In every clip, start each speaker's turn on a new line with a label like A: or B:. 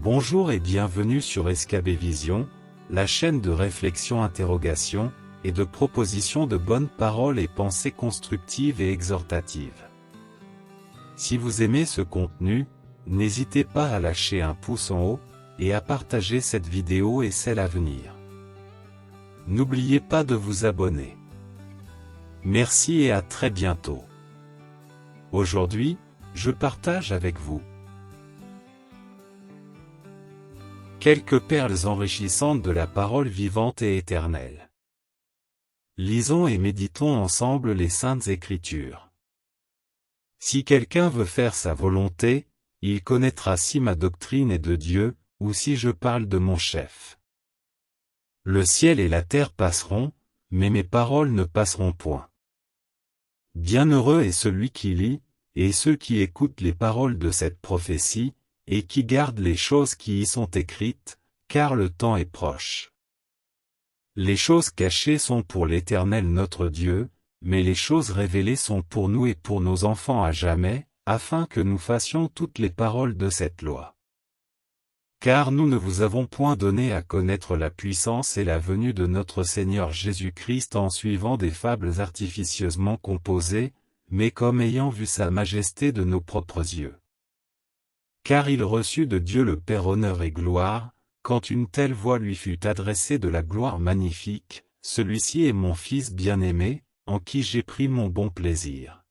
A: Bonjour et bienvenue sur SKB Vision, la chaîne de réflexion interrogation, et de proposition de bonnes paroles et pensées constructives et exhortatives. Si vous aimez ce contenu, n'hésitez pas à lâcher un pouce en haut, et à partager cette vidéo et celle à venir. N'oubliez pas de vous abonner. Merci et à très bientôt. Aujourd'hui, je partage avec vous quelques perles enrichissantes de la parole vivante et éternelle. Lisons et méditons ensemble les Saintes Écritures. Si quelqu'un veut faire sa volonté, il connaîtra si ma doctrine est de Dieu, ou si je parle de mon chef. Le ciel et la terre passeront, mais mes paroles ne passeront point. Bienheureux est celui qui lit, et ceux qui écoutent les paroles de cette prophétie, et qui gardent les choses qui y sont écrites, car le temps est proche. Les choses cachées sont pour l'Éternel notre Dieu, mais les choses révélées sont pour nous et pour nos enfants à jamais, afin que nous fassions toutes les paroles de cette loi. Car nous ne vous avons point donné à connaître la puissance et la venue de notre Seigneur Jésus-Christ en suivant des fables artificieusement composées, mais comme ayant vu sa majesté de nos propres yeux. Car il reçut de Dieu le Père honneur et gloire, quand une telle voix lui fut adressée de la gloire magnifique, celui-ci est mon Fils bien-aimé, en qui j'ai pris mon bon plaisir.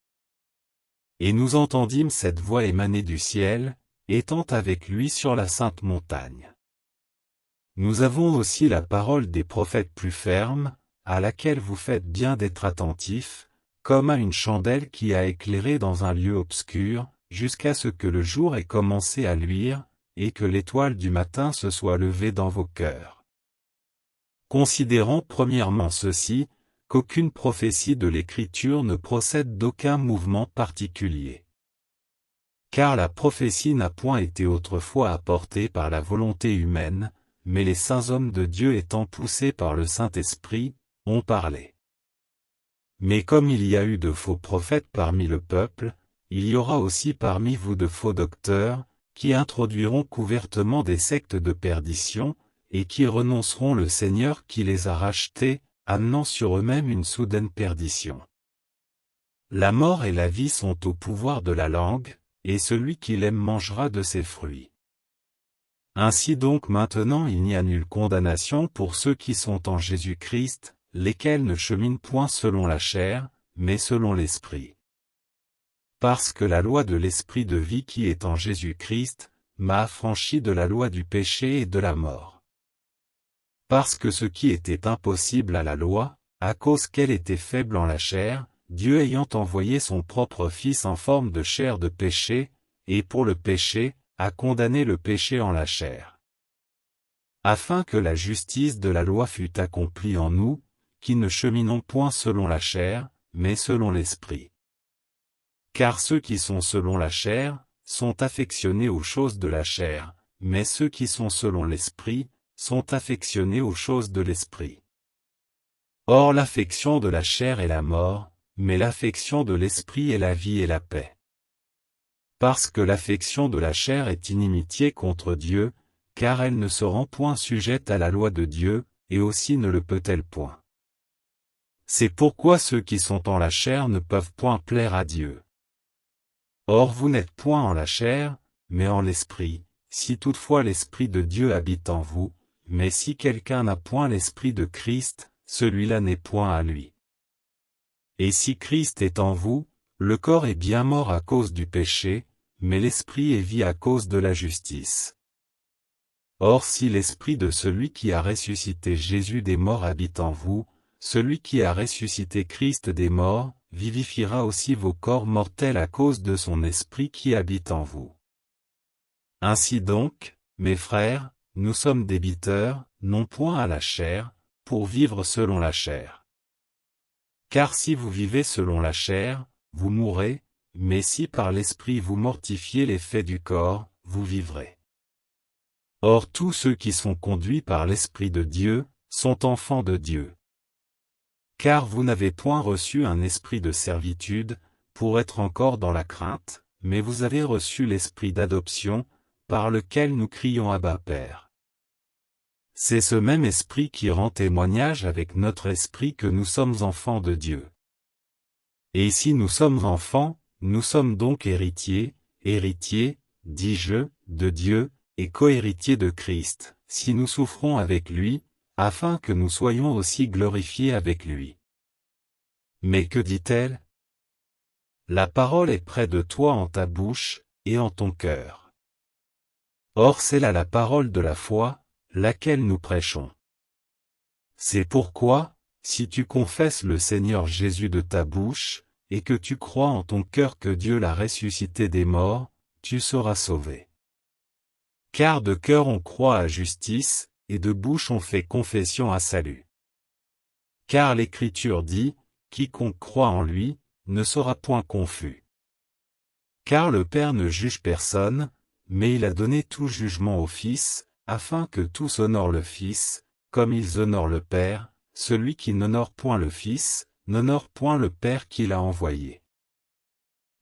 A: Et nous entendîmes cette voix émaner du ciel, étant avec lui sur la sainte montagne. Nous avons aussi la parole des prophètes plus ferme, à laquelle vous faites bien d'être attentifs, comme à une chandelle qui a éclairé dans un lieu obscur, jusqu'à ce que le jour ait commencé à luire, et que l'étoile du matin se soit levée dans vos cœurs. Considérons premièrement ceci, qu'aucune prophétie de l'Écriture ne procède d'aucun mouvement particulier. Car la prophétie n'a point été autrefois apportée par la volonté humaine, mais les saints hommes de Dieu étant poussés par le Saint-Esprit, ont parlé. Mais comme il y a eu de faux prophètes parmi le peuple, il y aura aussi parmi vous de faux docteurs, qui introduiront couvertement des sectes de perdition, et qui renonceront le Seigneur qui les a rachetés, amenant sur eux-mêmes une soudaine perdition. La mort et la vie sont au pouvoir de la langue, et celui qui l'aime mangera de ses fruits. Ainsi donc maintenant il n'y a nulle condamnation pour ceux qui sont en Jésus-Christ, lesquels ne cheminent point selon la chair, mais selon l'Esprit. Parce que la loi de l'Esprit de vie qui est en Jésus-Christ, m'a affranchi de la loi du péché et de la mort. Parce que ce qui était impossible à la loi, à cause qu'elle était faible en la chair, Dieu ayant envoyé son propre Fils en forme de chair de péché, et pour le péché, a condamné le péché en la chair. Afin que la justice de la loi fût accomplie en nous, qui ne cheminons point selon la chair, mais selon l'Esprit. Car ceux qui sont selon la chair, sont affectionnés aux choses de la chair, mais ceux qui sont selon l'Esprit, sont affectionnés aux choses de l'Esprit. Or l'affection de la chair est la mort, mais l'affection de l'Esprit est la vie et la paix. Parce que l'affection de la chair est inimitié contre Dieu, car elle ne se rend point sujette à la loi de Dieu, et aussi ne le peut-elle point. C'est pourquoi ceux qui sont en la chair ne peuvent point plaire à Dieu. Or vous n'êtes point en la chair, mais en l'Esprit, si toutefois l'Esprit de Dieu habite en vous, mais si quelqu'un n'a point l'Esprit de Christ, celui-là n'est point à lui. Et si Christ est en vous, le corps est bien mort à cause du péché, mais l'Esprit est vie à cause de la justice. Or si l'Esprit de celui qui a ressuscité Jésus des morts habite en vous, celui qui a ressuscité Christ des morts, vivifiera aussi vos corps mortels à cause de son Esprit qui habite en vous. Ainsi donc, mes frères, nous sommes débiteurs, non point à la chair, pour vivre selon la chair. Car si vous vivez selon la chair, vous mourrez, mais si par l'Esprit vous mortifiez les faits du corps, vous vivrez. Or tous ceux qui sont conduits par l'Esprit de Dieu, sont enfants de Dieu. Car vous n'avez point reçu un esprit de servitude, pour être encore dans la crainte, mais vous avez reçu l'esprit d'adoption, par lequel nous crions Abba Père. C'est ce même esprit qui rend témoignage avec notre esprit que nous sommes enfants de Dieu. Et si nous sommes enfants, nous sommes donc héritiers, dis-je, de Dieu, et cohéritiers de Christ, si nous souffrons avec lui, afin que nous soyons aussi glorifiés avec lui. Mais que dit-elle? La parole est près de toi en ta bouche, et en ton cœur. Or c'est là la parole de la foi, laquelle nous prêchons. C'est pourquoi, si tu confesses le Seigneur Jésus de ta bouche, et que tu crois en ton cœur que Dieu l'a ressuscité des morts, tu seras sauvé. Car de cœur on croit à justice, et de bouche on fait confession à salut. Car l'Écriture dit, quiconque croit en lui, ne sera point confus. Car le Père ne juge personne, mais il a donné tout jugement au Fils, afin que tous honorent le Fils, comme ils honorent le Père. Celui qui n'honore point le Fils, n'honore point le Père qui l'a envoyé.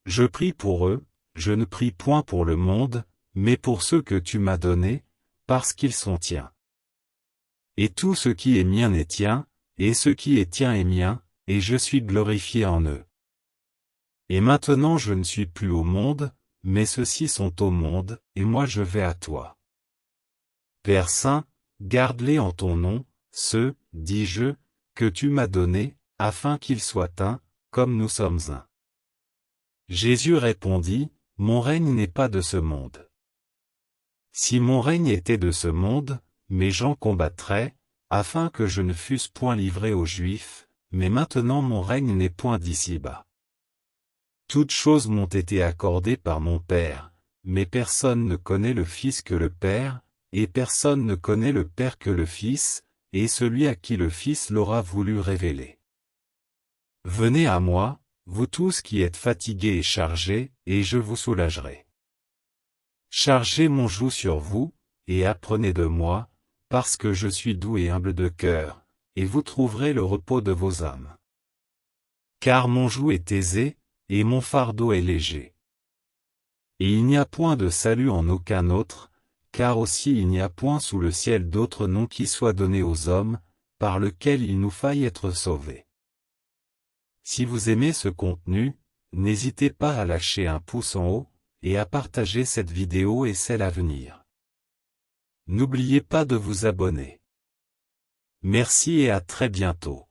A: Je prie pour eux, je ne prie point pour le monde, mais pour ceux que tu m'as donnés, parce qu'ils sont tiens. Et tout ce qui est mien est tien, et ce qui est tien est mien, et je suis glorifié en eux. Et maintenant je ne suis plus au monde, mais ceux-ci sont au monde, et moi je vais à toi. Père Saint, garde-les en ton nom, ceux, dis-je, que tu m'as donnés, afin qu'ils soient un, comme nous sommes un. Jésus répondit, mon règne n'est pas de ce monde. Si mon règne était de ce monde, mes gens combattraient, afin que je ne fusse point livré aux Juifs, mais maintenant mon règne n'est point d'ici-bas. Toutes choses m'ont été accordées par mon Père, mais personne ne connaît le Fils que le Père, et personne ne connaît le Père que le Fils, et celui à qui le Fils l'aura voulu révéler. Venez à moi, vous tous qui êtes fatigués et chargés, et je vous soulagerai. Chargez mon joug sur vous, et apprenez de moi, parce que je suis doux et humble de cœur, et vous trouverez le repos de vos âmes. Car mon joug est aisé, et mon fardeau est léger. Et il n'y a point de salut en aucun autre, car aussi il n'y a point sous le ciel d'autre nom qui soit donné aux hommes, par lequel il nous faille être sauvés. Si vous aimez ce contenu, n'hésitez pas à lâcher un pouce en haut, et à partager cette vidéo et celle à venir. N'oubliez pas de vous abonner. Merci et à très bientôt.